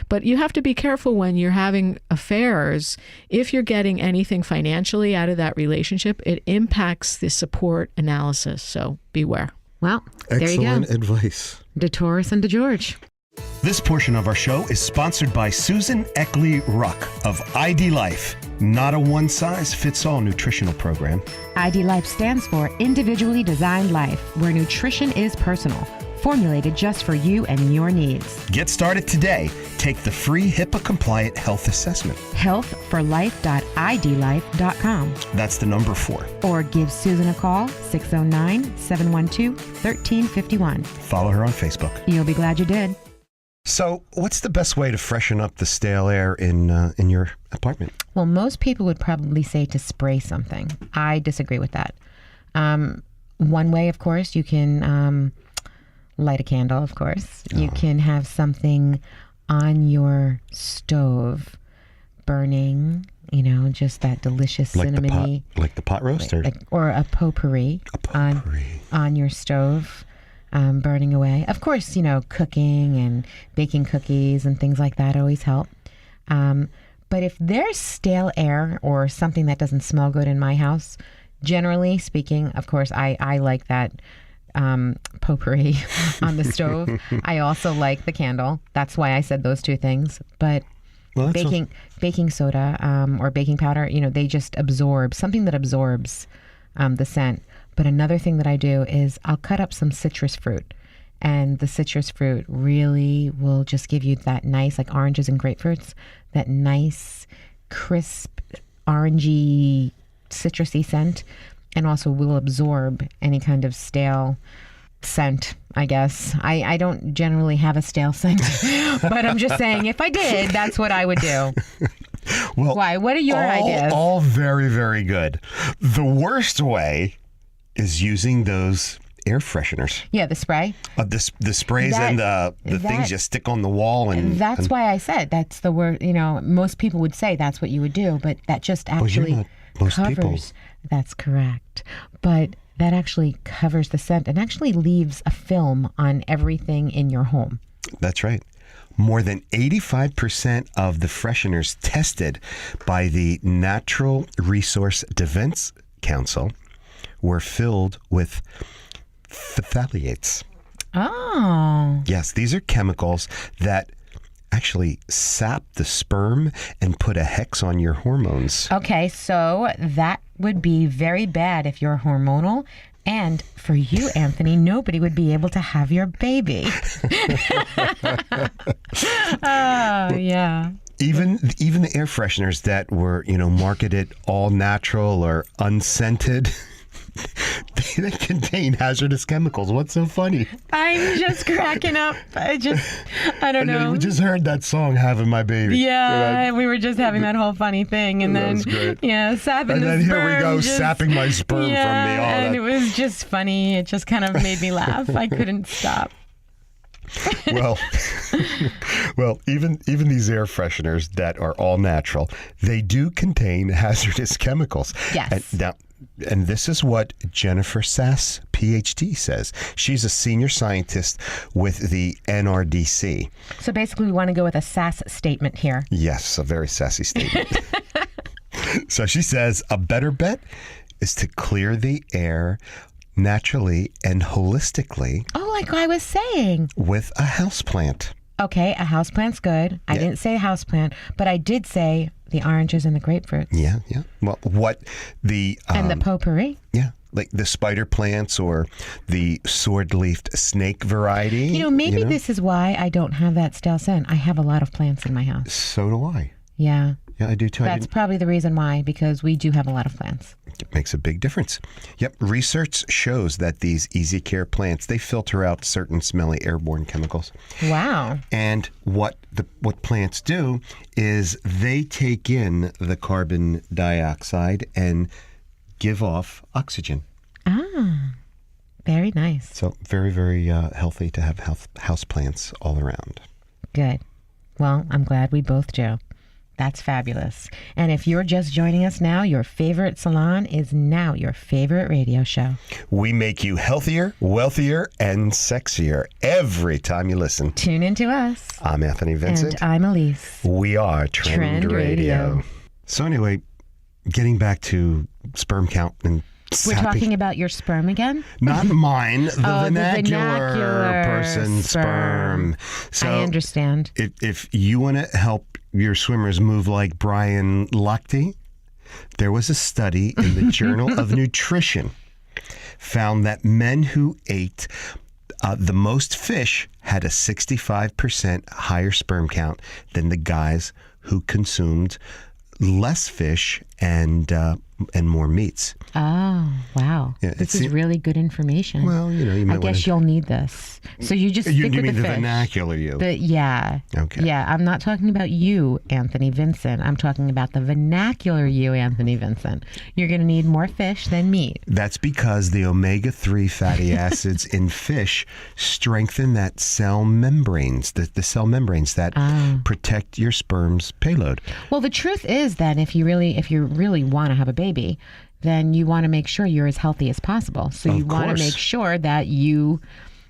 but you have to be careful when you're having affairs. If you're getting anything financially out of that relationship, it impacts the support analysis. So beware. Well, there you go. Excellent advice. DeTaurus and DeGeorge. This portion of our show is sponsored by Susan Eckley Ruck of ID Life. Not a one-size-fits-all nutritional program. ID Life stands for Individually Designed Life, where nutrition is personal, formulated just for you and your needs. Get started today. Take the free HIPAA-compliant health assessment. healthforlife.idlife.com. That's the number 4. Or give Susan a call, 609-712-1351. Follow her on Facebook. You'll be glad you did. So, what's the best way to freshen up the stale air in your apartment? Well, most people would probably say to spray something. I disagree with that. One way, of course, you can light a candle, of course. You can have something on your stove burning, just that delicious cinnamony. Like the pot roast? Or a potpourri, on your stove. Burning away. Of course, cooking and baking cookies and things like that always help. But if there's stale air or something that doesn't smell good in my house, generally speaking, of course, I like that potpourri on the stove. I also like the candle. That's why I said those two things. But baking soda or baking powder, they just absorb, something that absorbs the scent. But another thing that I do is I'll cut up some citrus fruit, and the citrus fruit really will just give you that nice, like oranges and grapefruits, that nice, crisp, orangey, citrusy scent, and also will absorb any kind of stale scent, I guess. I don't generally have a stale scent, but I'm just saying if I did, that's what I would do. Well, why? What are your ideas? All very, very good. The worst way is using those air fresheners. Yeah, the spray. The sprays and the things you stick on the wall. That's why I said that's the word. Most people would say that's what you would do, but that just actually covers. That's correct. But that actually covers the scent and actually leaves a film on everything in your home. That's right. More than 85% of the fresheners tested by the Natural Resource Defense Council were filled with phthalates. Oh. Yes, these are chemicals that actually sap the sperm and put a hex on your hormones. Okay, so that would be very bad if you're hormonal. And for you, Anthony, nobody would be able to have your baby. Oh, yeah. Even the air fresheners that were, marketed all natural or unscented, they contain hazardous chemicals. What's so funny? I'm just cracking up. I don't know. We just heard that song, Having My Baby. Yeah, we were just having that whole funny thing. And then, sapping and the then sperm. Here we go, sapping my sperm from me. And it was just funny. It just kind of made me laugh. I couldn't stop. Well, even these air fresheners that are all natural, they do contain hazardous chemicals. Yes. And this is what Jennifer Sass, PhD, says. She's a senior scientist with the NRDC. So basically, we want to go with a Sass statement here. Yes, a very sassy statement. So she says, a better bet is to clear the air naturally and holistically. Oh, like I was saying. With a houseplant. Okay, a houseplant's good. I didn't say houseplant, but I did say the oranges and the grapefruits. Yeah. Well, what the... and the potpourri. Yeah, like the spider plants or the sword-leafed snake variety. Maybe this is why I don't have that stale scent. I have a lot of plants in my house. So do I. Yeah. Yeah, I do too. That's probably the reason why, because we do have a lot of plants. It makes a big difference. Yep, research shows that these Easy Care plants, they filter out certain smelly airborne chemicals. Wow. And what plants do is they take in the carbon dioxide and give off oxygen. Ah, very nice. So very, very healthy to have house plants all around. Good. Well, I'm glad we both do. That's fabulous. And if you're just joining us now, your favorite salon is now your favorite radio show. We make you healthier, wealthier, and sexier every time you listen. Tune into us. I'm Anthony Vincent. And I'm Elise. We are Trend Radio. So anyway, getting back to sperm count and sapping. We're talking about your sperm again? Not mine, the vernacular person's sperm. So I understand. If you want to help your swimmers move like Brian Lochte, there was a study in the Journal of Nutrition found that men who ate the most fish had a 65% higher sperm count than the guys who consumed less fish and and more meats. Oh, wow. Yeah, this it's- is really good information. Well, you might I guess wanna- you'll need this. So you just You stick with mean the the fish. vernacular you? Yeah. Okay. Yeah, I'm not talking about you, Anthony Vincent. I'm talking about the vernacular you, Anthony Vincent. You're going to need more fish than meat. That's because the omega-3 fatty acids in fish strengthen that cell membranes, the cell membranes that protect your sperm's payload. Well, the truth is that if you really want to have a baby, then you want to make sure you're as healthy as possible. So you want to course. make sure that you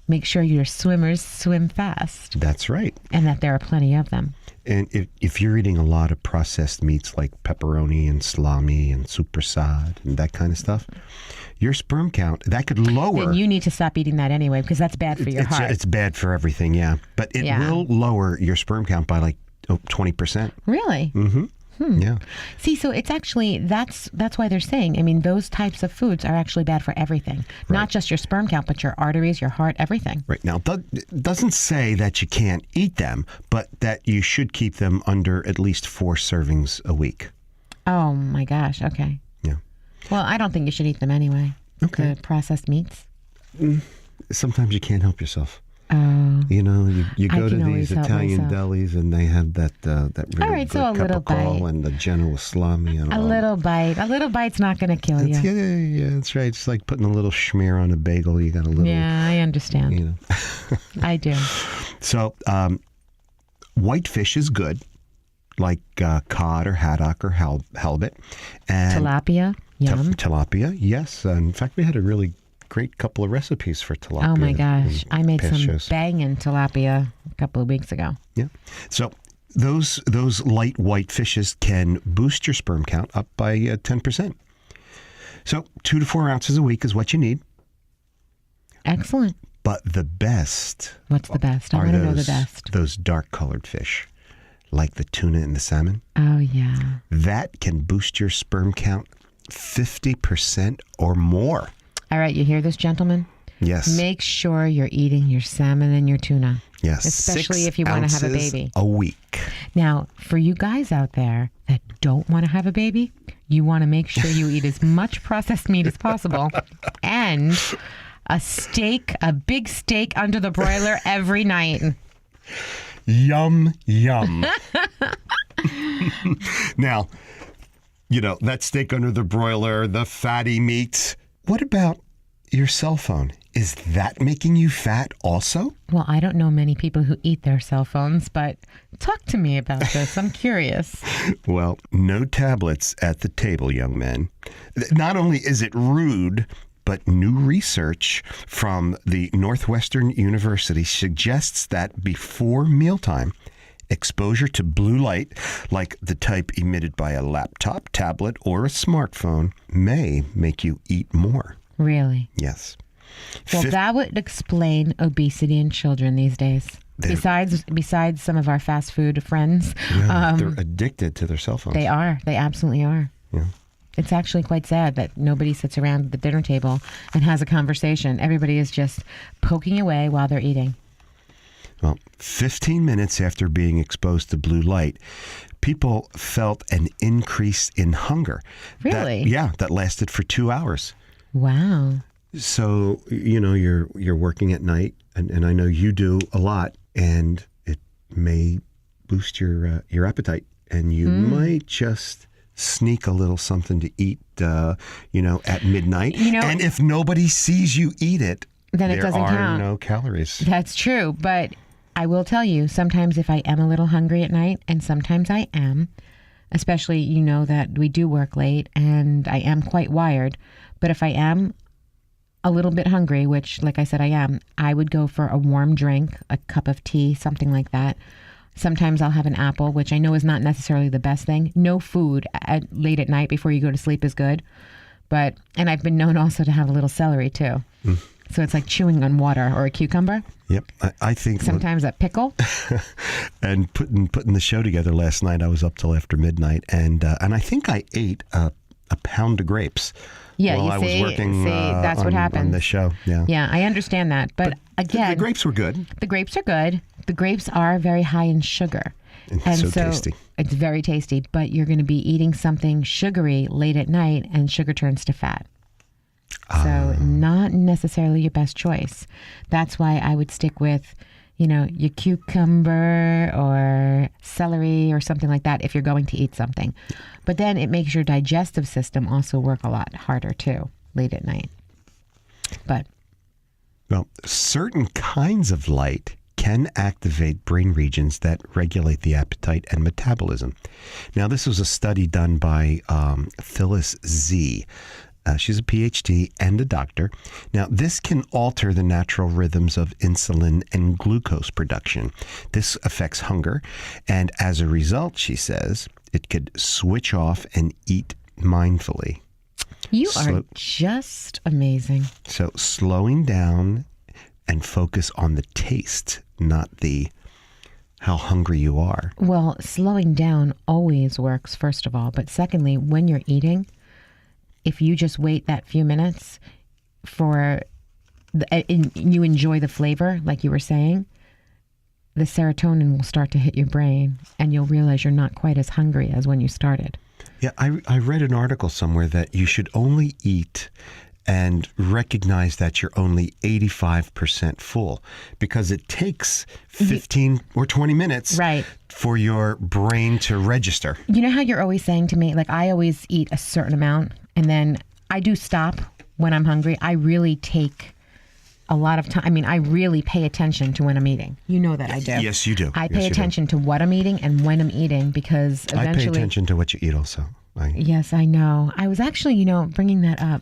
make sure your swimmers swim fast That's right. and that there are plenty of them. And if you're eating a lot of processed meats like pepperoni and salami and supersad and that kind of stuff, your sperm count, that could lower. Then you need to stop eating that anyway because that's bad for your heart. It's bad for everything, yeah. But it Yeah. will lower your sperm count by like 20%. Really? Mm-hmm. Yeah. See, so it's actually that's why they're saying. I mean, those types of foods are actually bad for everything, not just your sperm count, but your arteries, your heart, everything. Right. Now, it doesn't say that you can't eat them, but that you should keep them under at least 4 servings a week. Oh my gosh. Okay. Yeah. Well, I don't think you should eat them anyway. Okay. The processed meats. Sometimes you can't help yourself. Oh. You know, you I go to can these always help Italian myself. delis and they have that really All right, good so a little capicola bite. and the Genoa salami and A all. little bite. A little bite's not going to kill you. Yeah, that's right. It's like putting a little schmear on a bagel. You got a little. Yeah, I understand. You know. I do. So, whitefish is good, like cod or haddock or halibut, and Tilapia. Yum. tilapia. Yes, in fact, we had a really great couple of recipes for tilapia. Oh my gosh. and I made some pescios. banging tilapia a couple of weeks ago. Yeah. So those light white fishes can boost your sperm count up by 10%. So 2 to 4 ounces a week is what you need. Excellent. But the best What's the best? I are want to know the those, best. those dark colored fish, like the tuna and the salmon. Oh, yeah. That can boost your sperm count 50% or more. All right, you hear this, gentlemen? Yes. Make sure you're eating your salmon and your tuna. Yes. Especially 6 if you want to have a ounces baby. a week. Now, for you guys out there that don't want to have a baby, you want to make sure you eat as much processed meat as possible and a big steak under the broiler every night. Yum, yum. Now, you know, that steak under the broiler, the fatty meats. What about your cell phone? Is that making you fat also? Well, I don't know many people who eat their cell phones, but talk to me about this. I'm curious. Well, no tablets at the table, young men. Not only is it rude, but new research from the Northwestern University suggests that before mealtime, exposure to blue light, like the type emitted by a laptop, tablet, or a smartphone, may make you eat more. Really? Yes. Well, that would explain obesity in children these days. Besides some of our fast food friends, they're addicted to their cell phones. they are. They absolutely are. Yeah. It's actually quite sad that nobody sits around the dinner table and has a conversation. Everybody is just poking away while they're eating. Well, 15 minutes after being exposed to blue light, people felt an increase in hunger. Really? That lasted for 2 hours. Wow. So, you know, you're working at night, and I know you do a lot, and it may boost your appetite, and you might just sneak a little something to eat, at midnight. And if nobody sees you eat it, then it doesn't count. There are no calories. That's true, but I will tell you, sometimes if I am a little hungry at night, and sometimes I am, especially, you know that we do work late, and I am quite wired, but if I am a little bit hungry, which, like I said, I am, I would go for a warm drink, a cup of tea, something like that. Sometimes I'll have an apple, which I know is not necessarily the best thing. No food late at night before you go to sleep is good. And I've been known also to have a little celery too. So it's like chewing on water or a cucumber. Yep. I think sometimes a pickle. And putting the show together last night, I was up till after midnight, and I think I ate a pound of grapes. Yeah, while you I was working that's what happens on the show. Yeah. Yeah, I understand that. But again, the grapes were good. The grapes are good. The grapes are very high in sugar. And so tasty. It's very tasty, but you're going to be eating something sugary late at night, and sugar turns to fat. So not necessarily your best choice. That's why I would stick with, your cucumber or celery or something like that if you're going to eat something. But then it makes your digestive system also work a lot harder too late at night. But well, certain kinds of light can activate brain regions that regulate the appetite and metabolism. Now, this was a study done by Phyllis Z. She's a PhD and a doctor. Now, this can alter the natural rhythms of insulin and glucose production. This affects hunger, and as a result, she says, it could switch off and eat mindfully. You are just amazing. So slowing down and focus on the taste, not how hungry you are. Well, slowing down always works, first of all. But secondly, when you're eating, if you just wait that few minutes and you enjoy the flavor, like you were saying, the serotonin will start to hit your brain and you'll realize you're not quite as hungry as when you started. Yeah, I read an article somewhere that you should only eat and recognize that you're only 85% full because it takes 15 or 20 minutes for your brain to register. You know how you're always saying to me, like I always eat a certain amount and then I do stop when I'm hungry. I really take a lot of time. I mean, I really pay attention to when I'm eating. You know that I do. Yes, you do. I pay attention to what I'm eating and when I'm eating because eventually... I pay attention to what you eat also. Yes, I know. I was actually, bringing that up.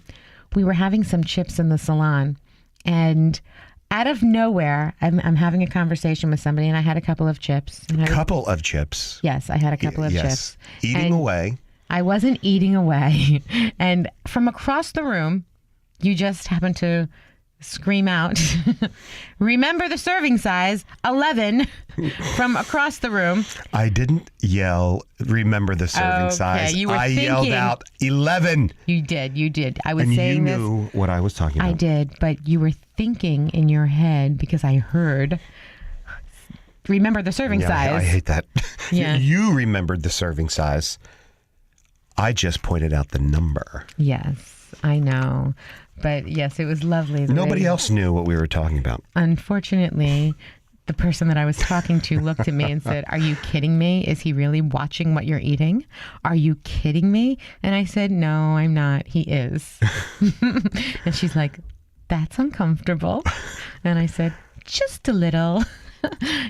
We were having some chips in the salon and out of nowhere, I'm having a conversation with somebody and I had a couple of chips. Couple of chips? Yes, I had a couple of chips. Eating away. I wasn't eating away. And from across the room, you just happened to scream out, remember the serving size, 11, from across the room. I didn't yell, remember the serving size. You were I yelled out 11. You did. I was and saying you knew what I was talking about. I did, but you were thinking in your head because I heard, remember the serving size. I hate that. Yeah. You remembered the serving size. I just pointed out the number. Yes, I know. But yes, it was lovely. Nobody else knew what we were talking about. Unfortunately, the person that I was talking to looked at me and said, are you kidding me? Is he really watching what you're eating? Are you kidding me? And I said, no, I'm not. He is. And she's like, that's uncomfortable. And I said, just a little.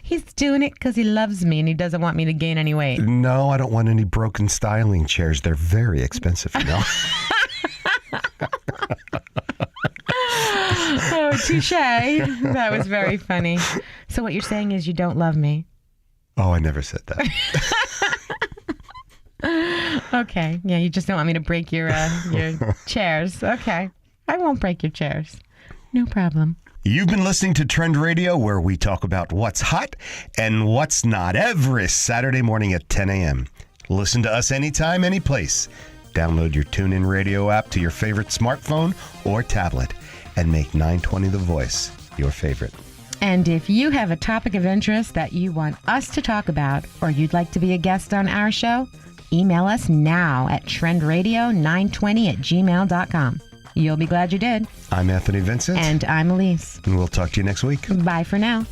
He's doing it because he loves me and he doesn't want me to gain any weight. No, I don't want any broken styling chairs. They're very expensive, Oh, touche. That was very funny. So what you're saying is you don't love me? Oh, I never said that. Okay. Yeah, you just don't want me to break your chairs. Okay. I won't break your chairs. No problem. You've been listening to Trend Radio, where we talk about what's hot and what's not every Saturday morning at 10 a.m. Listen to us anytime, any place. Download your TuneIn Radio app to your favorite smartphone or tablet and make 920 The Voice your favorite. And if you have a topic of interest that you want us to talk about or you'd like to be a guest on our show, email us now at trendradio920@gmail.com. You'll be glad you did. I'm Anthony Vincent. And I'm Elise. And we'll talk to you next week. Bye for now.